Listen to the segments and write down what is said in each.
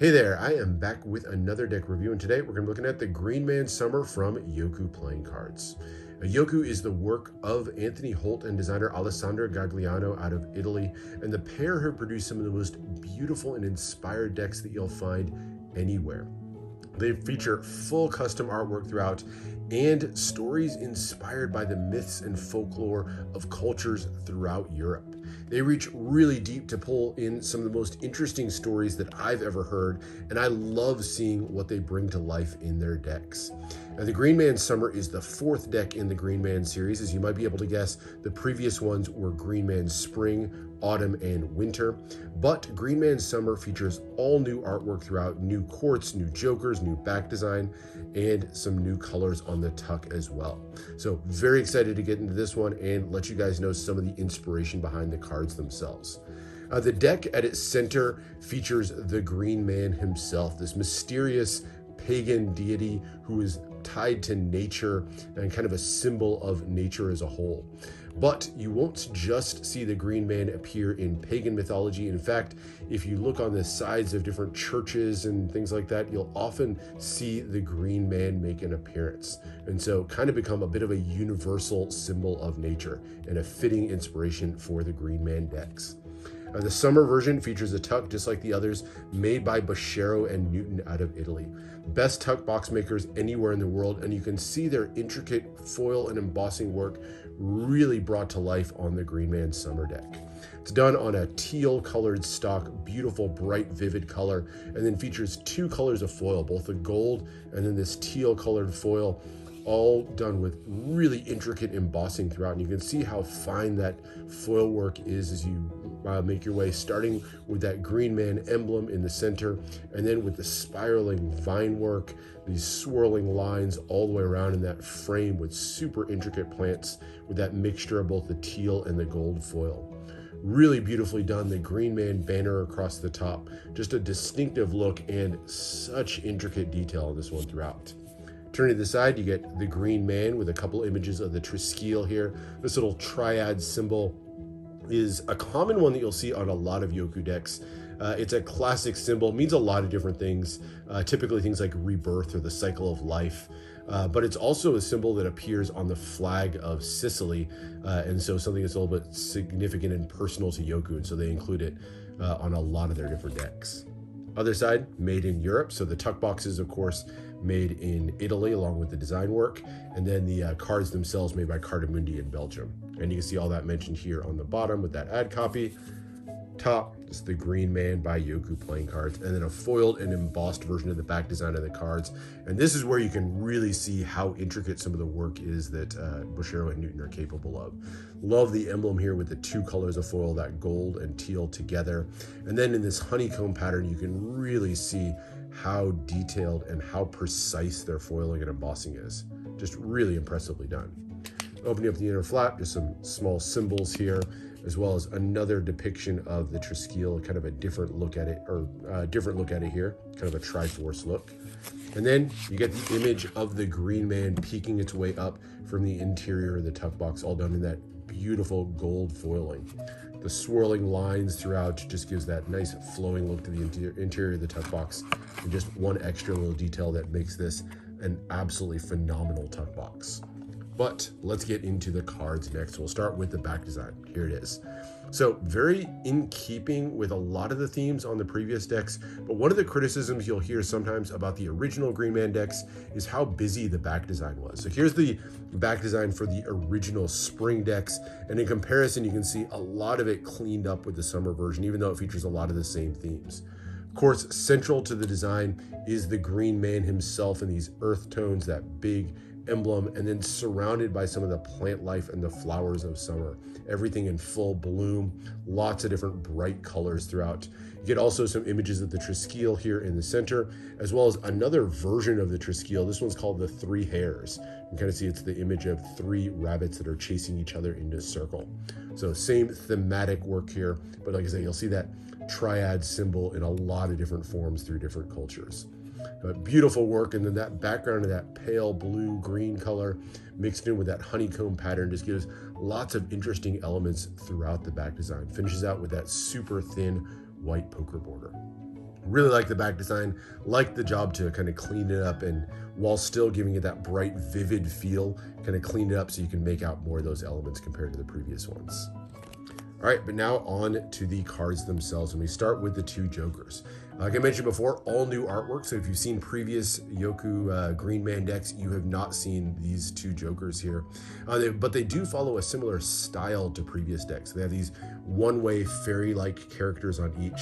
Hey there, I am back with another deck review, and today we're going to be looking at the Green Man Summer from Jocu Playing Cards. Jocu is the work of Anthony Holt and designer Alessandro Gagliano out of Italy, and the pair have produced some of the most beautiful and inspired decks that you'll find anywhere. They feature full custom artwork throughout and stories inspired by the myths and folklore of cultures throughout Europe. They reach really deep to pull in some of the most interesting stories that I've ever heard, and I love seeing what they bring to life in their decks. Now, the Green Man Summer is the fourth deck in the Green Man series. As you might be able to guess, the previous ones were Green Man Spring, Autumn, and Winter. But Green Man Summer features all new artwork throughout, new Quartz, new Jokers, new back design, and some new colors on the tuck as well. So very excited to get into this one and let you guys know some of the inspiration behind the cards themselves. The deck at its center features the Green Man himself, this mysterious pagan deity who is tied to nature and kind of a symbol of nature as a whole. But you won't just see the Green Man appear in pagan mythology. In fact, if you look on the sides of different churches and things like that, you'll often see the Green Man make an appearance. And so kind of become a bit of a universal symbol of nature and a fitting inspiration for the Green Man decks. The summer version features a tuck just like the others, made by Boschero and Newton out of Italy. Best tuck box makers anywhere in the world, and you can see their intricate foil and embossing work really brought to life on the Green Man Summer deck. It's done on a teal colored stock, beautiful, bright, vivid color, and then features two colors of foil, both the gold and then this teal colored foil, all done with really intricate embossing throughout. And you can see how fine that foil work is as you make your way, starting with that Green Man emblem in the center, and then with the spiraling vine work, these swirling lines all the way around in that frame with super intricate plants with that mixture of both the teal and the gold foil. Really beautifully done. The Green Man banner across the top, just a distinctive look and such intricate detail on this one throughout. Turning to the side, you get the Green Man with a couple images of the Triskele here. This little triad symbol is a common one that you'll see on a lot of Jocu decks. It's a classic symbol, means a lot of different things, typically things like rebirth or the cycle of life. But it's also a symbol that appears on the flag of Sicily, and so something that's a little bit significant and personal to Jocu, and so they include it on a lot of their different decks. Other side, made in Europe, so the tuck boxes, of course, made in Italy along with the design work, and then the cards themselves made by Cartamundi in Belgium. And you can see all that mentioned here on the bottom with that ad copy. Top is the Green Man by Jocu Playing Cards, and then a foiled and embossed version of the back design of the cards. And this is where you can really see how intricate some of the work is that Boschero and Newton are capable of. Love the emblem here with the two colors of foil, that gold and teal together. And then in this honeycomb pattern, you can really see how detailed and how precise their foiling and embossing is. Just really impressively done. Opening up the inner flap, just some small symbols here, as well as another depiction of the Triskele, kind of a different look at it, or here, kind of a Triforce look. And then you get the image of the Green Man peeking its way up from the interior of the tuck box, all done in that beautiful gold foiling. The swirling lines throughout just gives that nice flowing look to the interior of the tuck box, and just one extra little detail that makes this an absolutely phenomenal tuck box. But let's get into the cards next. We'll start with the back design. Here it is. So very in keeping with a lot of the themes on the previous decks, but one of the criticisms you'll hear sometimes about the original Green Man decks is how busy the back design was. So here's the back design for the original spring decks, and in comparison, you can see a lot of it cleaned up with the summer version, even though it features a lot of the same themes. Of course, central to the design is the Green Man himself in these earth tones, that big emblem, and then surrounded by some of the plant life and the flowers of summer. Everything in full bloom, lots of different bright colors throughout. You get also some images of the Triskele here in the center, as well as another version of the Triskele. This one's called the Three Hares. You can kind of see it's the image of three rabbits that are chasing each other into a circle. So same thematic work here, but like I say, you'll see that triad symbol in a lot of different forms through different cultures. Beautiful work, and then that background of that pale blue-green color mixed in with that honeycomb pattern just gives lots of interesting elements throughout the back design. Finishes out with that super thin white poker border. Really like the back design, like the job to kind of clean it up, and while still giving it that bright, vivid feel, kind of clean it up so you can make out more of those elements compared to the previous ones. All right, but now on to the cards themselves, and we start with the two Jokers. Like I mentioned before, all new artwork, so if you've seen previous Jocu Green Man decks, you have not seen these two Jokers here. But they do follow a similar style to previous decks. They have these one-way fairy-like characters on each,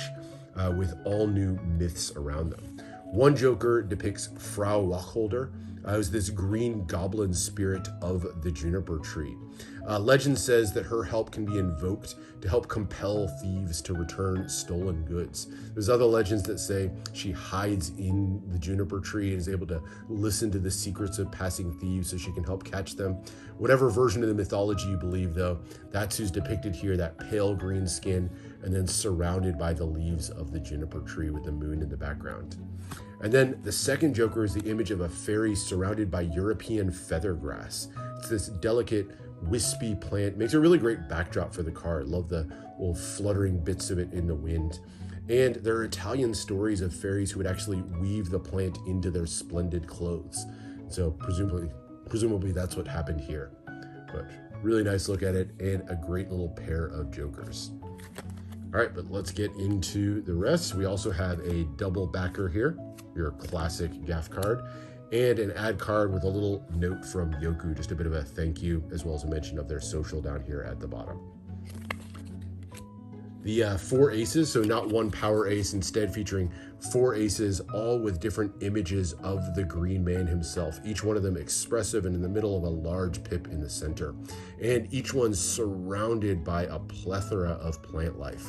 with all new myths around them. One Joker depicts Frau Wachholder, who's this green goblin spirit of the juniper tree. Legend says that her help can be invoked to help compel thieves to return stolen goods. There's other legends that say she hides in the juniper tree and is able to listen to the secrets of passing thieves so she can help catch them. Whatever version of the mythology you believe, though, that's who's depicted here, that pale green skin, and then surrounded by the leaves of the juniper tree with the moon in the background. And then the second Joker is the image of a fairy surrounded by European feathergrass. It's this delicate, wispy plant. Makes a really great backdrop for the card. Love the little fluttering bits of it in the wind. And there are Italian stories of fairies who would actually weave the plant into their splendid clothes. So presumably that's what happened here. But really nice look at it, and a great little pair of Jokers. All right, but let's get into the rest. We also have a double backer here, your classic gaff card, and an ad card with a little note from Jocu, just a bit of a thank you, as well as a mention of their social down here at the bottom. The four aces, so not one power ace, instead featuring four aces, all with different images of the Green Man himself, each one of them expressive and in the middle of a large pip in the center, and each one surrounded by a plethora of plant life.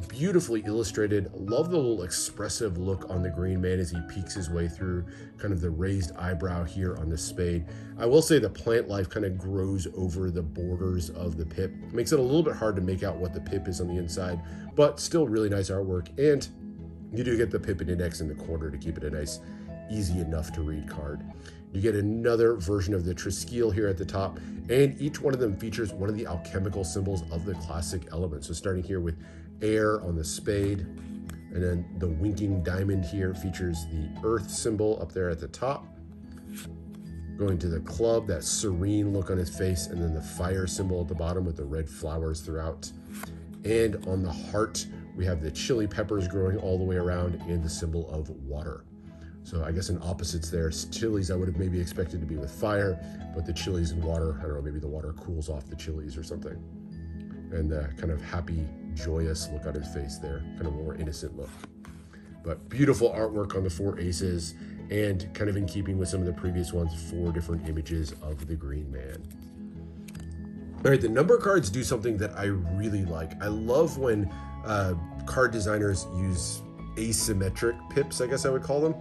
Beautifully illustrated. Love the little expressive look on the Green Man as he peeks his way through kind of the raised eyebrow here on the spade. I will say the plant life kind of grows over the borders of the pip. Makes it a little bit hard to make out what the pip is on the inside, but still really nice artwork. And you do get the pip and index in the corner to keep it a nice, easy enough to read card. You get another version of the Triskele here at the top, and each one of them features one of the alchemical symbols of the classic elements. So starting here with air on the spade, and then the winking diamond here features the earth symbol up there at the top. Going to the club, that serene look on his face, and then the fire symbol at the bottom with the red flowers throughout. And on the heart, we have the chili peppers growing all the way around and the symbol of water. So I guess in opposites there, chilies I would have maybe expected to be with fire, but the chilies and water, I don't know, maybe the water cools off the chilies or something. And the kind of happy, joyous look on his face there, kind of more innocent look. But beautiful artwork on the four aces, and kind of in keeping with some of the previous ones, four different images of the Green Man. All right, the number cards do something that I really like. I love when card designers use asymmetric pips, I guess I would call them.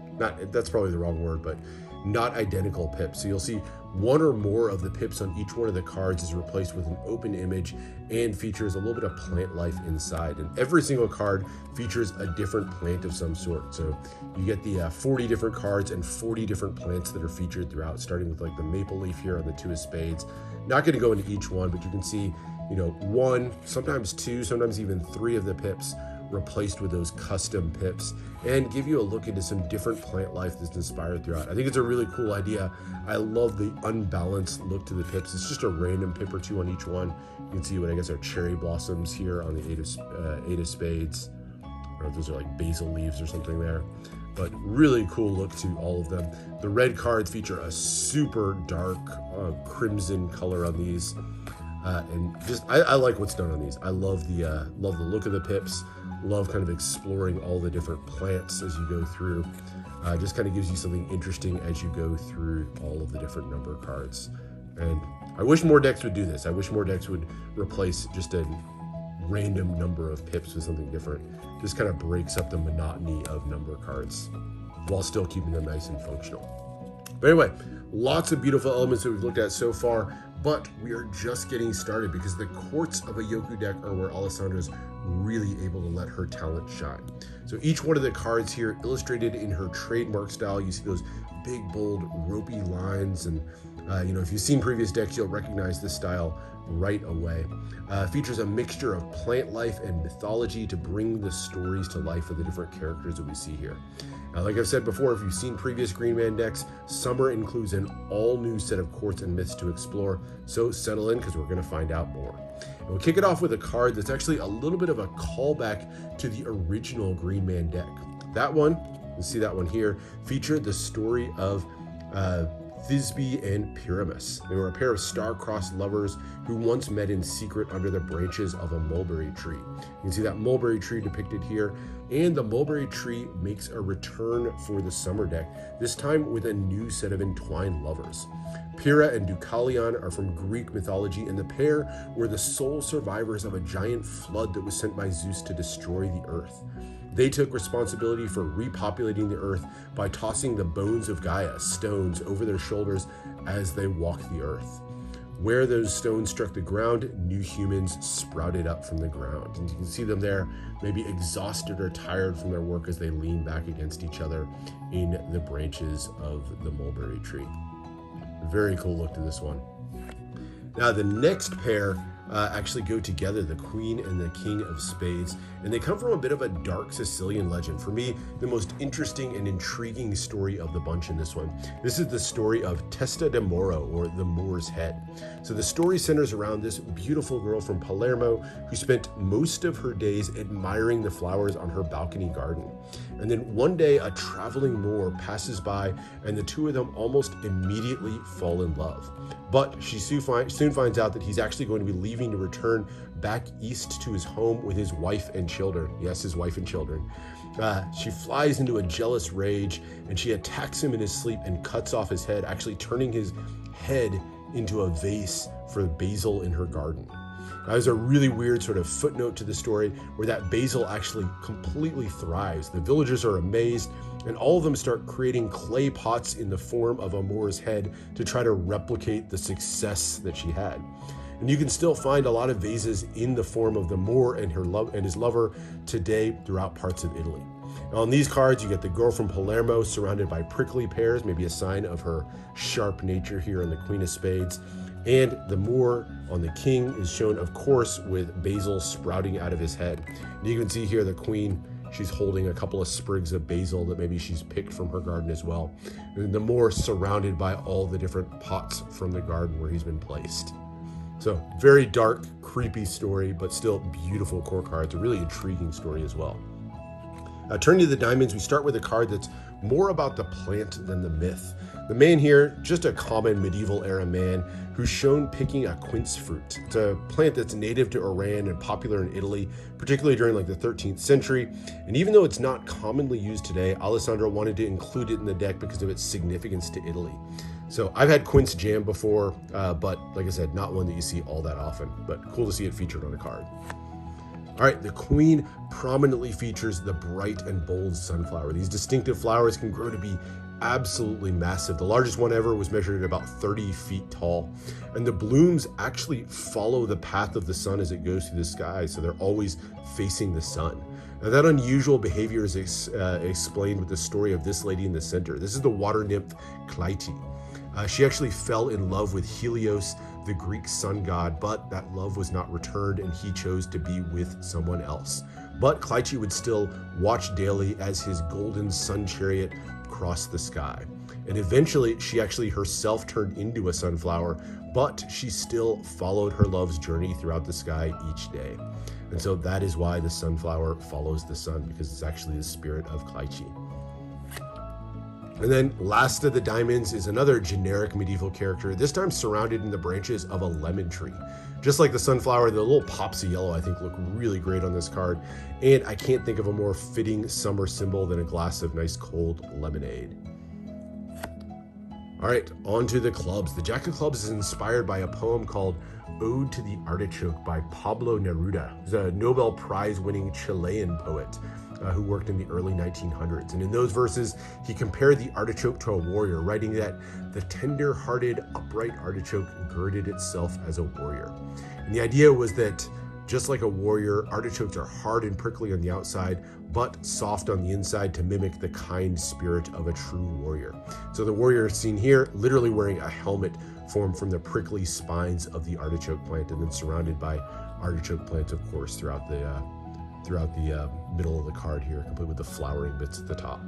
That's probably the wrong word, but not identical pips. So you'll see one or more of the pips on each one of the cards is replaced with an open image and features a little bit of plant life inside. And every single card features a different plant of some sort. So you get the 40 different cards and 40 different plants that are featured throughout, starting with like the maple leaf here on the two of spades. Not going to go into each one, but you can see, one, sometimes two, sometimes even three of the pips replaced with those custom pips, and give you a look into some different plant life that's inspired throughout. I think it's a really cool idea. I love the unbalanced look to the pips. It's just a random pip or two on each one. You can see what I guess are cherry blossoms here on the eight of spades, or those are like basil leaves or something there. But really cool look to all of them. The red cards feature a super dark crimson color on these, and just I like what's done on these. I love the look of the pips. Love kind of exploring all the different plants as you go through. Just kind of gives you something interesting as you go through all of the different number cards. And I wish more decks would do this. I wish more decks would replace just a random number of pips with something different. Just kind of breaks up the monotony of number cards while still keeping them nice and functional. But anyway, lots of beautiful elements that we've looked at so far, but we are just getting started because the Quartz of a Jocu deck are where Alessandra's really able to let her talent shine. So each one of the cards here illustrated in her trademark style. You see those big, bold, ropey lines. And, if you've seen previous decks, you'll recognize this style right away. Features a mixture of plant life and mythology to bring the stories to life of the different characters that we see here. Like I've said before, if you've seen previous Green Man decks, summer includes an all-new set of Quartz and myths to explore, so settle in because we're going to find out more. And we'll kick it off with a card that's actually a little bit of a callback to the original Green Man deck. That one, you see that one here, featured the story of Thisbe and Pyramus. They were a pair of star-crossed lovers who once met in secret under the branches of a mulberry tree. You can see that mulberry tree depicted here, and the mulberry tree makes a return for the summer deck, this time with a new set of entwined lovers. Pyrrha and Deucalion are from Greek mythology, and the pair were the sole survivors of a giant flood that was sent by Zeus to destroy the earth. They took responsibility for repopulating the earth by tossing the bones of Gaia, stones, over their shoulders as they walked the earth. Where those stones struck the ground, new humans sprouted up from the ground. And you can see them there, maybe exhausted or tired from their work as they lean back against each other in the branches of the mulberry tree. Very cool look to this one. Now the next pair actually go together, the Queen and the King of Spades, and they come from a bit of a dark Sicilian legend. For me, the most interesting and intriguing story of the bunch in this one. This is the story of Testa de Moro, or the Moor's Head. So the story centers around this beautiful girl from Palermo who spent most of her days admiring the flowers on her balcony garden. And then one day a traveling Moor passes by and the two of them almost immediately fall in love. But she soon finds out that he's actually going to be leaving to return back east to his home with his wife and children. Yes, his wife and children. She flies into a jealous rage and she attacks him in his sleep and cuts off his head, actually turning his head into a vase for basil in her garden. There's a really weird sort of footnote to the story where that basil actually completely thrives. The villagers are amazed, and all of them start creating clay pots in the form of a Moor's head to try to replicate the success that she had. And you can still find a lot of vases in the form of the Moor and his lover today throughout parts of Italy. Now on these cards, you get the girl from Palermo surrounded by prickly pears, maybe a sign of her sharp nature here in the Queen of Spades. And the Moor on the king is shown, of course, with basil sprouting out of his head. And you can see here the queen, she's holding a couple of sprigs of basil that maybe she's picked from her garden as well. And the Moor surrounded by all the different pots from the garden where he's been placed. So very dark, creepy story, but still beautiful core cards. A really intriguing story as well. Turning to the diamonds, we start with a card that's more about the plant than the myth. The man here, just a common medieval era man who's shown picking a quince fruit. It's a plant that's native to Iran and popular in Italy, particularly during the 13th century. And even though it's not commonly used today, Alessandro wanted to include it in the deck because of its significance to Italy. So I've had quince jam before, but like I said, not one that you see all that often, but cool to see it featured on a card. All right, the queen prominently features the bright and bold sunflower. These distinctive flowers can grow to be absolutely massive. The largest one ever was measured at about 30 feet tall. And the blooms actually follow the path of the sun as it goes through the sky, so they're always facing the sun. Now, that unusual behavior is explained with the story of this lady in the center. This is the water nymph Clytie. She actually fell in love with Helios, the Greek sun god, but that love was not returned and he chose to be with someone else. But Clytie would still watch daily as his golden sun chariot crossed the sky. And eventually she actually herself turned into a sunflower, but she still followed her love's journey throughout the sky each day. And so that is why the sunflower follows the sun, because it's actually the spirit of Clytie. And then last of the diamonds is another generic medieval character, this time surrounded in the branches of a lemon tree. Just like the sunflower, the little pops of yellow I think look really great on this card. And I can't think of a more fitting summer symbol than a glass of nice cold lemonade. All right, on to the clubs. The Jack of Clubs is inspired by a poem called Ode to the Artichoke by Pablo Neruda. He's a Nobel Prize-winning Chilean poet who worked in the early 1900s. And in those verses, he compared the artichoke to a warrior, writing that the tender-hearted, upright artichoke girded itself as a warrior. And the idea was that Just like a warrior, artichokes are hard and prickly on the outside, but soft on the inside to mimic the kind spirit of a true warrior. So the warrior seen here literally wearing a helmet formed from the prickly spines of the artichoke plant, and then surrounded by artichoke plants, of course, throughout the middle of the card here, complete with the flowering bits at the top.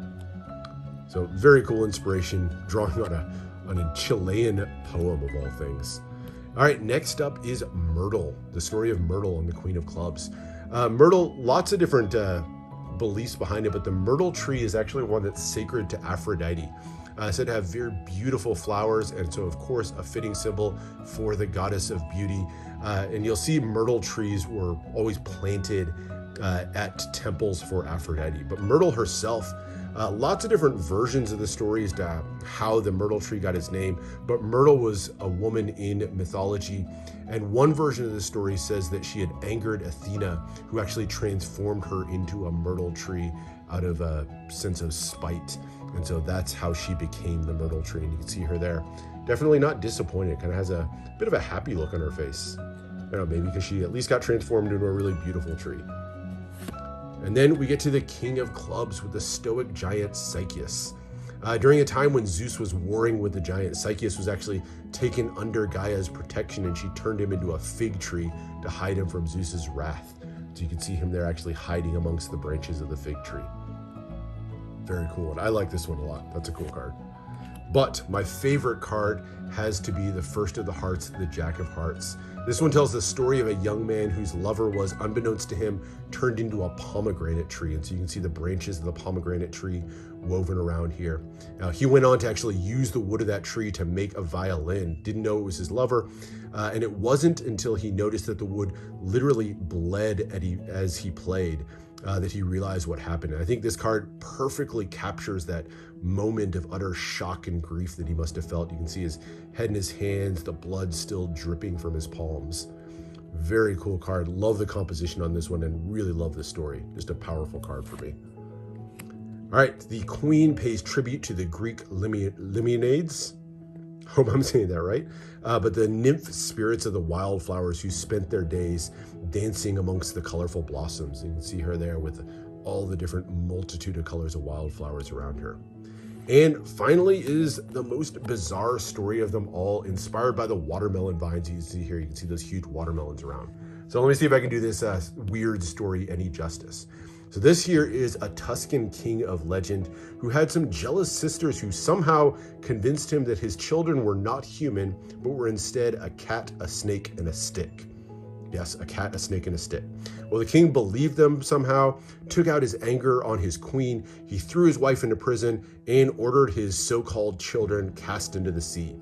So very cool inspiration, drawing on a Chilean poem of all things. All right, next up is Myrtle, the story of Myrtle and the Queen of Clubs. Myrtle, lots of different beliefs behind it, but the myrtle tree is actually one that's sacred to Aphrodite. Said to have very beautiful flowers, and so of course a fitting symbol for the goddess of beauty. And you'll see myrtle trees were always planted at temples for Aphrodite. But Myrtle herself, lots of different versions of the story as to how the myrtle tree got its name, but Myrtle was a woman in mythology, and one version of the story says that she had angered Athena, who actually transformed her into a myrtle tree out of a sense of spite, and so that's how she became the myrtle tree. And you can see her there, definitely not disappointed, kind of has a bit of a happy look on her face. I don't know, maybe because she at least got transformed into a really beautiful tree. And then we get to the King of Clubs with the stoic giant Psycheus. During a time when Zeus was warring with the giant, Psycheus was actually taken under Gaia's protection, and she turned him into a fig tree to hide him from Zeus's wrath. So you can see him there actually hiding amongst the branches of the fig tree. Very cool, and I like this one a lot. That's a cool card. But my favorite card has to be the first of the hearts, the Jack of Hearts. This one tells the story of a young man whose lover was, unbeknownst to him, turned into a pomegranate tree. And so you can see the branches of the pomegranate tree woven around here. Now, he went on to actually use the wood of that tree to make a violin. Didn't know it was his lover. And it wasn't until he noticed that the wood literally bled as he played that he realized what happened. And I think this card perfectly captures that moment of utter shock and grief that he must have felt. You can see his head in his hands, the blood still dripping from his palms. Very cool card. Love the composition on this one and really love the story. Just a powerful card for me. All right, the Queen pays tribute to the Greek Limeniades. Hope I'm saying that right. But the nymph spirits of the wildflowers who spent their days dancing amongst the colorful blossoms. You can see her there with all the different multitude of colors of wildflowers around her. And finally is the most bizarre story of them all, inspired by the watermelon vines you see here. You can see those huge watermelons around. So let me see if I can do this weird story any justice. So this here is a Tuscan king of legend who had some jealous sisters who somehow convinced him that his children were not human, but were instead a cat, a snake, and a stick. Yes, a cat, a snake, and a stick. Well, the king believed them somehow, took out his anger on his queen, he threw his wife into prison, and ordered his so-called children cast into the sea.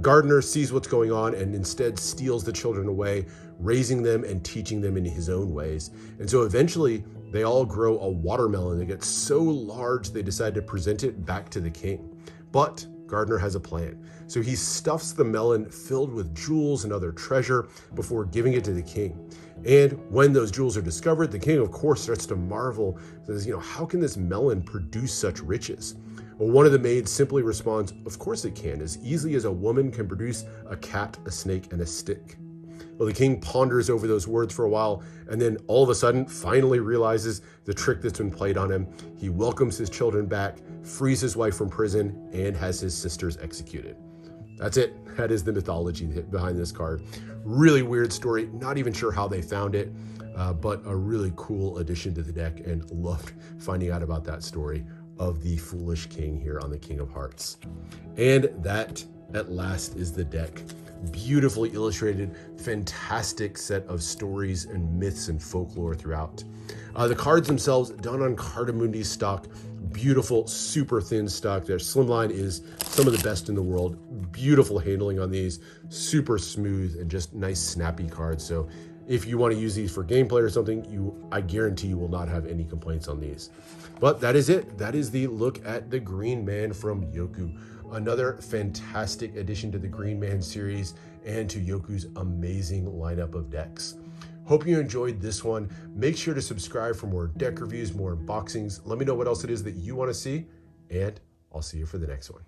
Gardner sees what's going on and instead steals the children away, raising them and teaching them in his own ways. And so eventually they all grow a watermelon. They get so large they decide to present it back to the king. But Gardner has a plan. So he stuffs the melon filled with jewels and other treasure before giving it to the king. And when those jewels are discovered, the king, of course, starts to marvel, says, how can this melon produce such riches? Well, one of the maids simply responds, of course it can, as easily as a woman can produce a cat, a snake, and a stick. Well, the king ponders over those words for a while, and then all of a sudden finally realizes the trick that's been played on him. He welcomes his children back, frees his wife from prison, and has his sisters executed. That's it. That is the mythology behind this card. Really weird story. Not even sure how they found it, but a really cool addition to the deck, and loved finding out about that story of the foolish king here on the King of Hearts. And that, at last, is the deck. Beautifully illustrated, fantastic set of stories and myths and folklore throughout. The cards themselves done on Cardamundi's stock, beautiful, super thin stock. Their slimline is some of the best in the world. Beautiful handling on these, super smooth and just nice snappy cards. So if you want to use these for gameplay or something, I guarantee you will not have any complaints on these. But that is it. That is the look at the Green Man from Jocu. Another fantastic addition to the Green Man series and to Jocu's amazing lineup of decks. Hope you enjoyed this one. Make sure to subscribe for more deck reviews, more unboxings. Let me know what else it is that you want to see, and I'll see you for the next one.